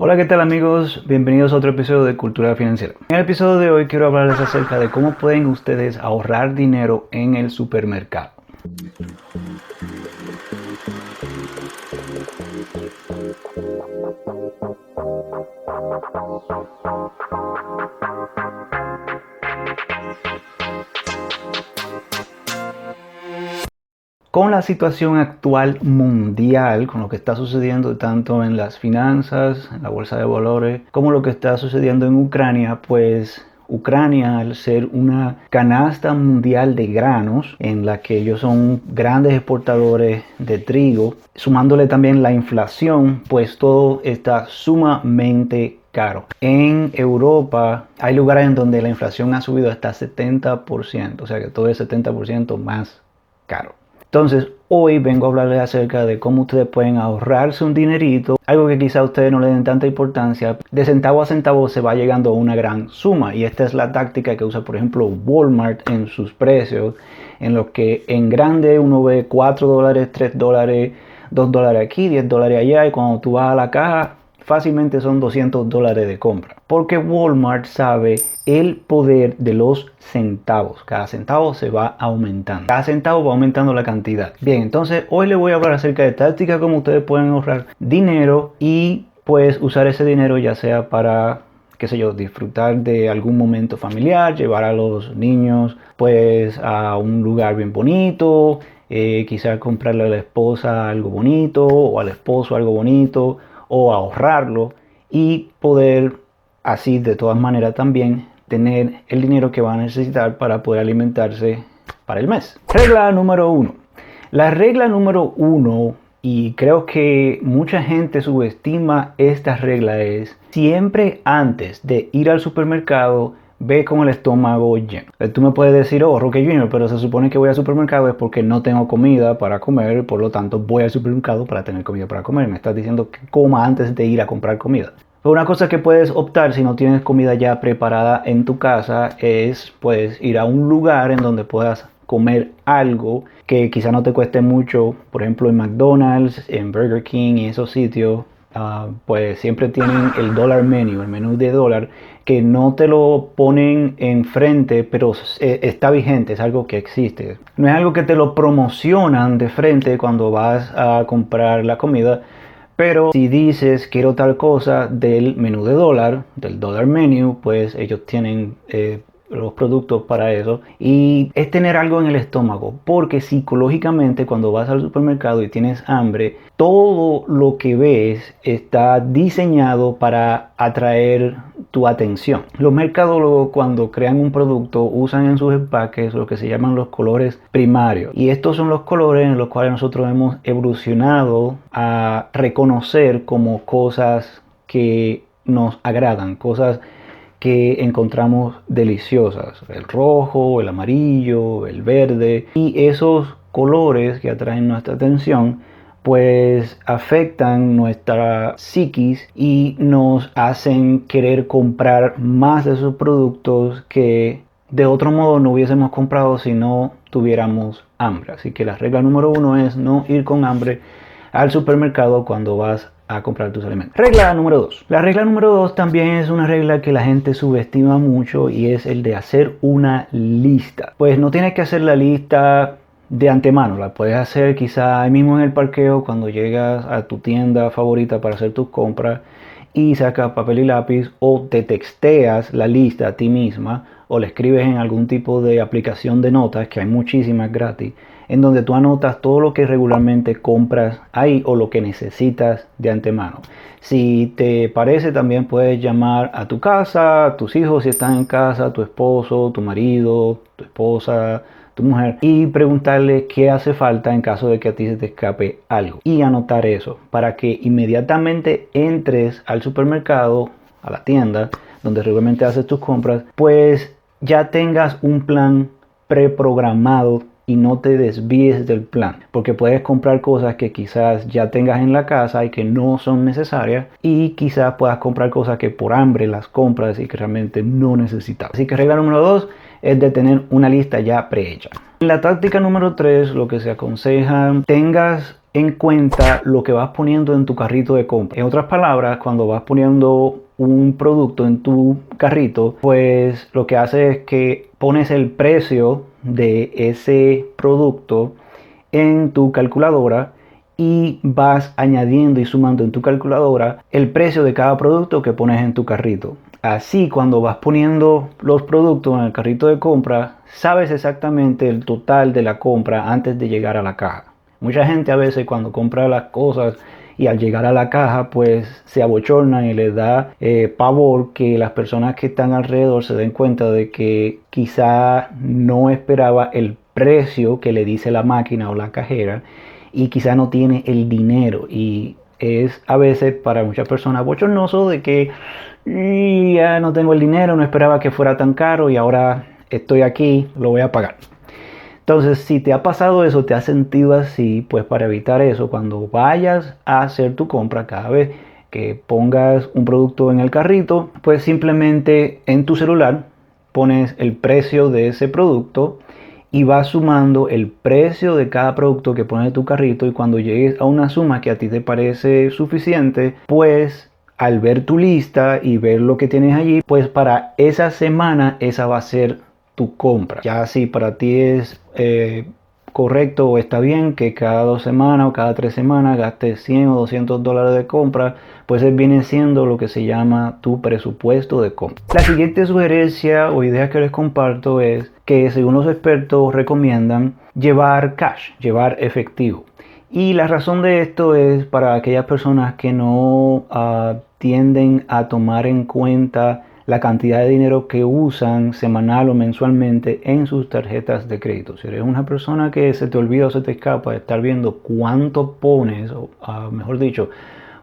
Hola, ¿qué tal amigos? Bienvenidos a otro episodio de Cultura Financiera. En el episodio de hoy quiero hablarles acerca de cómo pueden ustedes ahorrar dinero en el supermercado. Con la situación actual mundial, con lo que está sucediendo tanto en las finanzas, en la bolsa de valores, como lo que está sucediendo en Ucrania, pues Ucrania, al ser una canasta mundial de granos, en la que ellos son grandes exportadores de trigo, sumándole también la inflación, pues todo está sumamente caro. En Europa hay lugares en donde la inflación ha subido hasta 70%, o sea que todo es 70% más caro. Entonces, hoy vengo a hablarles acerca de cómo ustedes pueden ahorrarse un dinerito, algo que quizá a ustedes no le den tanta importancia. De centavo a centavo se va llegando a una gran suma, y esta es la táctica que usa, por ejemplo, Walmart en sus precios, en los que en grande uno ve $4, $3, $2 aquí, $10 allá, y cuando tú vas a la caja, fácilmente son $200 de compra. Porque Walmart sabe el poder de los centavos. Cada centavo se va aumentando. Cada centavo va aumentando la cantidad. Bien, entonces hoy les voy a hablar acerca de tácticas como ustedes pueden ahorrar dinero y pues usar ese dinero ya sea para, qué sé yo, disfrutar de algún momento familiar, llevar a los niños pues a un lugar bien bonito, quizás comprarle a la esposa algo bonito o al esposo algo bonito, o ahorrarlo y poder así de todas maneras también tener el dinero que va a necesitar para poder alimentarse para el mes. Regla número 1. La regla número 1, y creo que mucha gente subestima esta regla, es siempre antes de ir al supermercado ve con el estómago lleno. Tú me puedes decir, oh, Roque Jr., pero se supone que voy al supermercado es porque no tengo comida para comer, por lo tanto voy al supermercado para tener comida para comer. Me estás diciendo que coma antes de ir a comprar comida. Pero una cosa que puedes optar si no tienes comida ya preparada en tu casa es pues ir a un lugar en donde puedas comer algo que quizá no te cueste mucho. Por ejemplo, en McDonald's, en Burger King y esos sitios, pues siempre tienen el dollar menu, el menú de dólar, que no te lo ponen enfrente, pero está vigente, es algo que existe. No es algo que te lo promocionan de frente cuando vas a comprar la comida, pero si dices quiero tal cosa del menú de dólar, del dollar menu, pues ellos tienen los productos para eso. Y es tener algo en el estómago, porque psicológicamente cuando vas al supermercado y tienes hambre, todo lo que ves está diseñado para atraer tu atención. Los mercadólogos, cuando crean un producto, usan en sus empaques lo que se llaman los colores primarios, y estos son los colores en los cuales nosotros hemos evolucionado a reconocer como cosas que nos agradan, cosas que encontramos deliciosas: el rojo, el amarillo, el verde. Y esos colores que atraen nuestra atención pues afectan nuestra psiquis y nos hacen querer comprar más de esos productos que de otro modo no hubiésemos comprado si no tuviéramos hambre. Así que la regla número 1 es no ir con hambre al supermercado cuando vas a comprar tus alimentos. Regla número 2. La regla número 2 también es una regla que la gente subestima mucho, y es el de hacer una lista. Pues no tienes que hacer la lista de antemano, la puedes hacer quizá ahí mismo en el parqueo cuando llegas a tu tienda favorita para hacer tus compras y sacas papel y lápiz, o te texteas la lista a ti misma, o la escribes en algún tipo de aplicación de notas, que hay muchísimas gratis, en donde tú anotas todo lo que regularmente compras ahí o lo que necesitas de antemano. Si te parece, también puedes llamar a tu casa, a tus hijos si están en casa, tu esposo, tu marido, tu esposa, tu mujer, y preguntarle qué hace falta en caso de que a ti se te escape algo, y anotar eso para que inmediatamente entres al supermercado, a la tienda donde regularmente haces tus compras, pues ya tengas un plan preprogramado y no te desvíes del plan, porque puedes comprar cosas que quizás ya tengas en la casa y que no son necesarias, y quizás puedas comprar cosas que por hambre las compras y que realmente no necesitas. Así que regla número 2 es de tener una lista ya prehecha. En la táctica número 3, lo que se aconseja, tengas en cuenta lo que vas poniendo en tu carrito de compra. En otras palabras, cuando vas poniendo un producto en tu carrito, pues lo que hace es que pones el precio de ese producto en tu calculadora y vas añadiendo y sumando en tu calculadora el precio de cada producto que pones en tu carrito. Así, cuando vas poniendo los productos en el carrito de compra, sabes exactamente el total de la compra antes de llegar a la caja. Mucha gente a veces cuando compra las cosas y al llegar a la caja pues se abochornan y les da pavor que las personas que están alrededor se den cuenta de que quizá no esperaba el precio que le dice la máquina o la cajera y quizá no tiene el dinero, y es a veces para muchas personas bochornoso de que ya no tengo el dinero, no esperaba que fuera tan caro y ahora estoy aquí, lo voy a pagar. Entonces, si te ha pasado eso, te has sentido así, pues para evitar eso, cuando vayas a hacer tu compra, cada vez que pongas un producto en el carrito, pues simplemente en tu celular pones el precio de ese producto y vas sumando el precio de cada producto que pones en tu carrito, y cuando llegues a una suma que a ti te parece suficiente, pues al ver tu lista y ver lo que tienes allí, pues para esa semana esa va a ser tu compra. Ya si para ti es correcto o está bien que cada 2 semanas o cada 3 semanas gastes 100 o 200 dólares de compra, pues viene siendo lo que se llama tu presupuesto de compra. La siguiente sugerencia o idea que les comparto es que, según los expertos recomiendan, llevar cash, llevar efectivo. Y la razón de esto es para aquellas personas que no tienden a tomar en cuenta la cantidad de dinero que usan semanal o mensualmente en sus tarjetas de crédito. Si eres una persona que se te olvida o se te escapa de estar viendo cuánto pones, o mejor dicho,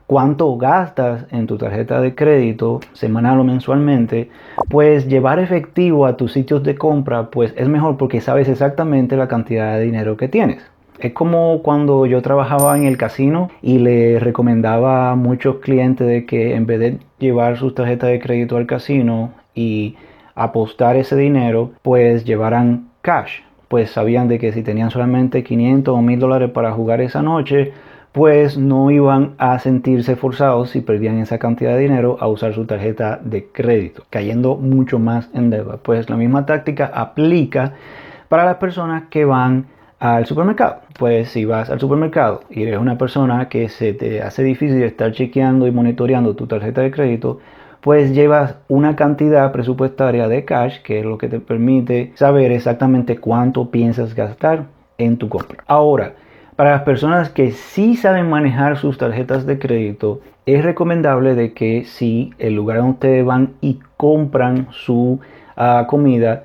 cuánto gastas en tu tarjeta de crédito semanal o mensualmente, pues llevar efectivo a tus sitios de compra pues es mejor, porque sabes exactamente la cantidad de dinero que tienes. Es como cuando yo trabajaba en el casino y le recomendaba a muchos clientes de que en vez de llevar sus tarjetas de crédito al casino y apostar ese dinero, pues llevaran cash. Pues sabían de que si tenían solamente 500 o 1000 dólares para jugar esa noche, pues no iban a sentirse forzados, si perdían esa cantidad de dinero, a usar su tarjeta de crédito, cayendo mucho más en deuda. Pues la misma táctica aplica para las personas que van al supermercado. Pues si vas al supermercado y eres una persona que se te hace difícil estar chequeando y monitoreando tu tarjeta de crédito, pues llevas una cantidad presupuestaria de cash, que es lo que te permite saber exactamente cuánto piensas gastar en tu compra. Ahora, para las personas que sí saben manejar sus tarjetas de crédito, es recomendable de que si el lugar donde ustedes van y compran su comida,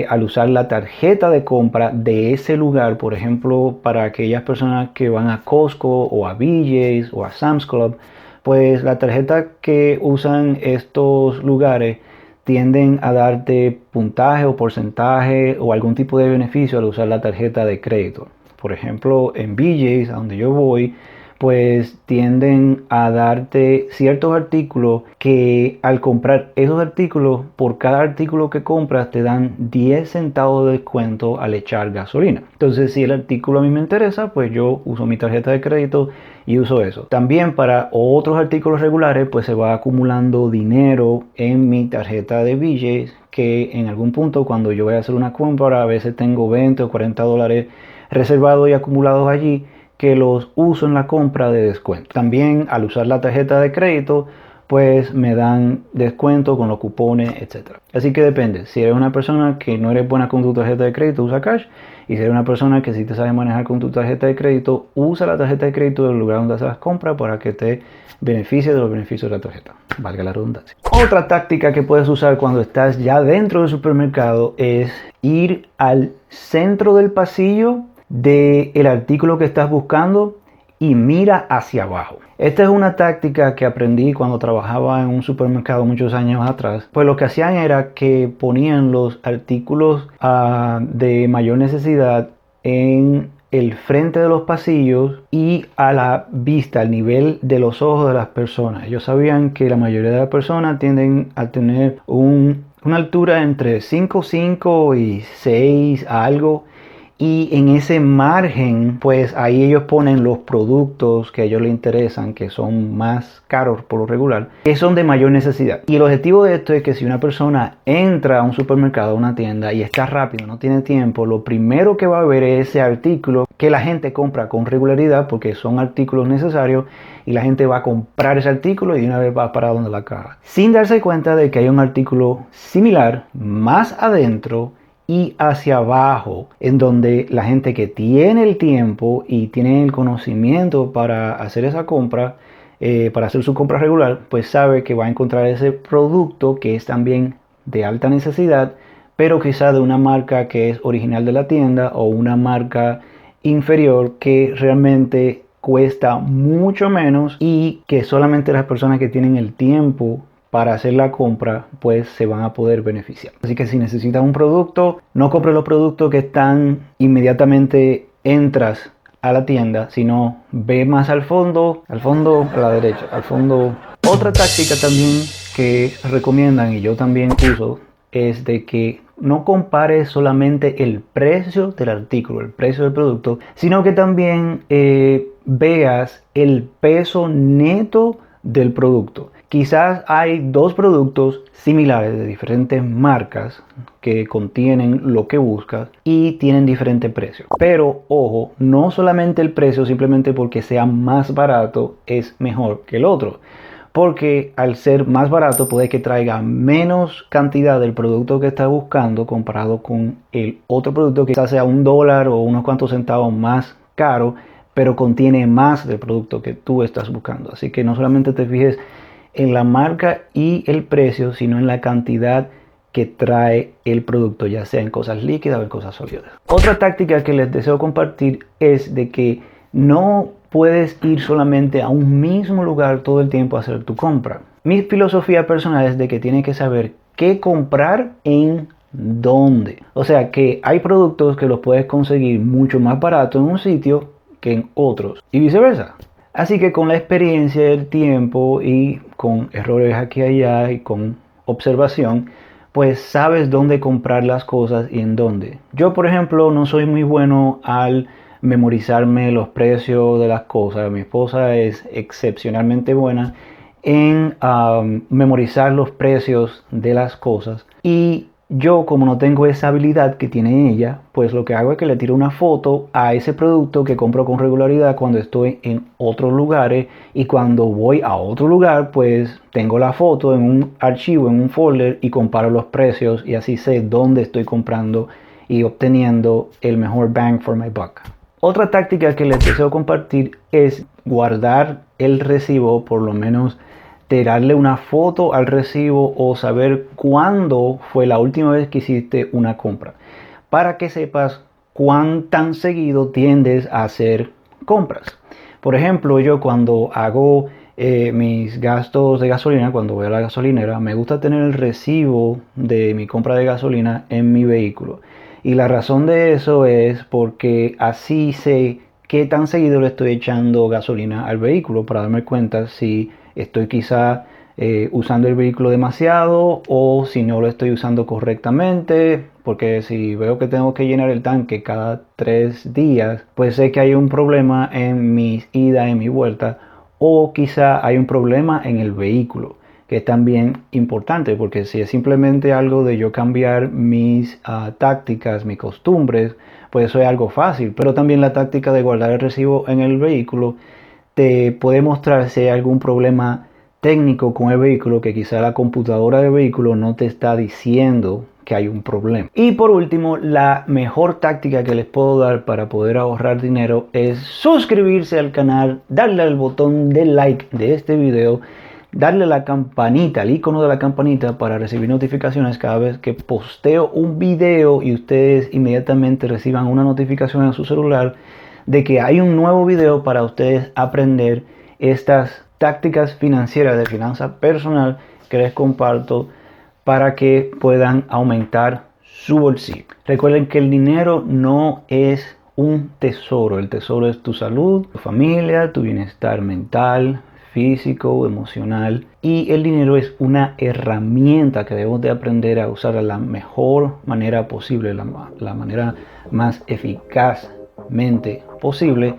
al usar la tarjeta de compra de ese lugar, por ejemplo, para aquellas personas que van a Costco o a BJ's o a Sam's Club, pues la tarjeta que usan estos lugares tienden a darte puntaje o porcentaje o algún tipo de beneficio al usar la tarjeta de crédito. Por ejemplo, en BJ's, a donde yo voy, pues tienden a darte ciertos artículos que, al comprar esos artículos, por cada artículo que compras te dan 10 centavos de descuento al echar gasolina. Entonces, si el artículo a mí me interesa, pues yo uso mi tarjeta de crédito y uso eso. También para otros artículos regulares, pues se va acumulando dinero en mi tarjeta de BJ's, que en algún punto, cuando yo voy a hacer una compra, a veces tengo 20 o 40 dólares reservados y acumulados allí, que los uso en la compra de descuento. También, al usar la tarjeta de crédito, pues me dan descuento con los cupones, etc. Así que depende. Si eres una persona que no eres buena con tu tarjeta de crédito, usa cash. Y si eres una persona que sí te sabe manejar con tu tarjeta de crédito, usa la tarjeta de crédito del lugar donde haces las compras para que te beneficie de los beneficios de la tarjeta. Valga la redundancia. Otra táctica que puedes usar cuando estás ya dentro del supermercado es ir al centro del pasillo del artículo que estás buscando y mira hacia abajo. Esta es una táctica que aprendí cuando trabajaba en un supermercado muchos años atrás. Pues lo que hacían era que ponían los artículos de mayor necesidad en el frente de los pasillos y a la vista, al nivel de los ojos de las personas. Ellos sabían que la mayoría de las personas tienden a tener una altura entre 5'5" y 6 algo. Y en ese margen, pues ahí ellos ponen los productos que a ellos les interesan, que son más caros por lo regular, que son de mayor necesidad. Y el objetivo de esto es que si una persona entra a un supermercado, a una tienda y está rápido, no tiene tiempo, lo primero que va a ver es ese artículo que la gente compra con regularidad porque son artículos necesarios, y la gente va a comprar ese artículo y de una vez va para donde la caja, sin darse cuenta de que hay un artículo similar más adentro y hacia abajo, en donde la gente que tiene el tiempo y tiene el conocimiento para hacer esa compra, para hacer su compra regular, pues sabe que va a encontrar ese producto que es también de alta necesidad, pero quizá de una marca que es original de la tienda o una marca inferior que realmente cuesta mucho menos y que solamente las personas que tienen el tiempo para hacer la compra pues se van a poder beneficiar. Así que si necesitas un producto, no compres los productos que están inmediatamente entras a la tienda, sino ve más al fondo a la derecha, al fondo. Otra táctica también que recomiendan y yo también uso es de que no compares solamente el precio del artículo, el precio del producto, sino que también veas el peso neto del producto. Quizás hay dos productos similares de diferentes marcas que contienen lo que buscas y tienen diferente precio. Pero ojo, no solamente el precio simplemente porque sea más barato es mejor que el otro. Porque al ser más barato puede que traiga menos cantidad del producto que estás buscando comparado con el otro producto que quizás sea $1 o unos cuantos centavos más caro, pero contiene más del producto que tú estás buscando. Así que no solamente te fijes en la marca y el precio, sino en la cantidad que trae el producto, ya sea en cosas líquidas o en cosas sólidas. Otra táctica que les deseo compartir es de que no puedes ir solamente a un mismo lugar todo el tiempo a hacer tu compra. Mi filosofía personal es de que tienes que saber qué comprar en dónde. O sea que hay productos que los puedes conseguir mucho más barato en un sitio que en otros y viceversa. Así que con la experiencia del tiempo y con errores aquí y allá y con observación, pues sabes dónde comprar las cosas y en dónde. Yo, por ejemplo, no soy muy bueno al memorizarme los precios de las cosas. Mi esposa es excepcionalmente buena en memorizar los precios de las cosas. Y yo, como no tengo esa habilidad que tiene ella, pues lo que hago es que le tiro una foto a ese producto que compro con regularidad cuando estoy en otros lugares, y cuando voy a otro lugar pues tengo la foto en un archivo, en un folder, y comparo los precios y así sé dónde estoy comprando y obteniendo el mejor bang for my buck. Otra táctica que les deseo compartir es guardar el recibo, por lo menos tirarle una foto al recibo o saber cuándo fue la última vez que hiciste una compra, para que sepas cuán tan seguido tiendes a hacer compras. Por ejemplo, yo cuando hago mis gastos de gasolina, cuando voy a la gasolinera, me gusta tener el recibo de mi compra de gasolina en mi vehículo. Y la razón de eso es porque así sé qué tan seguido le estoy echando gasolina al vehículo, para darme cuenta si estoy quizá usando el vehículo demasiado o si no lo estoy usando correctamente, porque si veo que tengo que llenar el tanque cada 3 días, pues sé que hay un problema en mi ida y mi vuelta, o quizá hay un problema en el vehículo, que es también importante, porque si es simplemente algo de yo cambiar mis tácticas, mis costumbres, pues eso es algo fácil. Pero también la táctica de guardar el recibo en el vehículo te puede mostrar si hay algún problema técnico con el vehículo, que quizá la computadora del vehículo no te está diciendo que hay un problema. Y por último, la mejor táctica que les puedo dar para poder ahorrar dinero es suscribirse al canal, darle al botón de like de este video, darle a la campanita, al icono de la campanita, para recibir notificaciones cada vez que posteo un video y ustedes inmediatamente reciban una notificación en su celular de que hay un nuevo video para ustedes aprender estas tácticas financieras de finanza personal que les comparto para que puedan aumentar su bolsillo. Recuerden que el dinero no es un tesoro. El tesoro es tu salud, tu familia, tu bienestar mental, físico, emocional, y el dinero es una herramienta que debemos de aprender a usar de la mejor manera posible, la manera más eficazmente posible,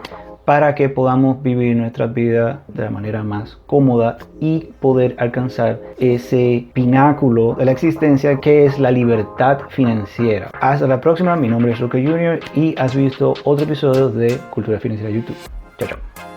para que podamos vivir nuestra vida de la manera más cómoda y poder alcanzar ese pináculo de la existencia que es la libertad financiera. Hasta la próxima, mi nombre es Roque Jr. y has visto otro episodio de Cultura Financiera YouTube. Chao, chao.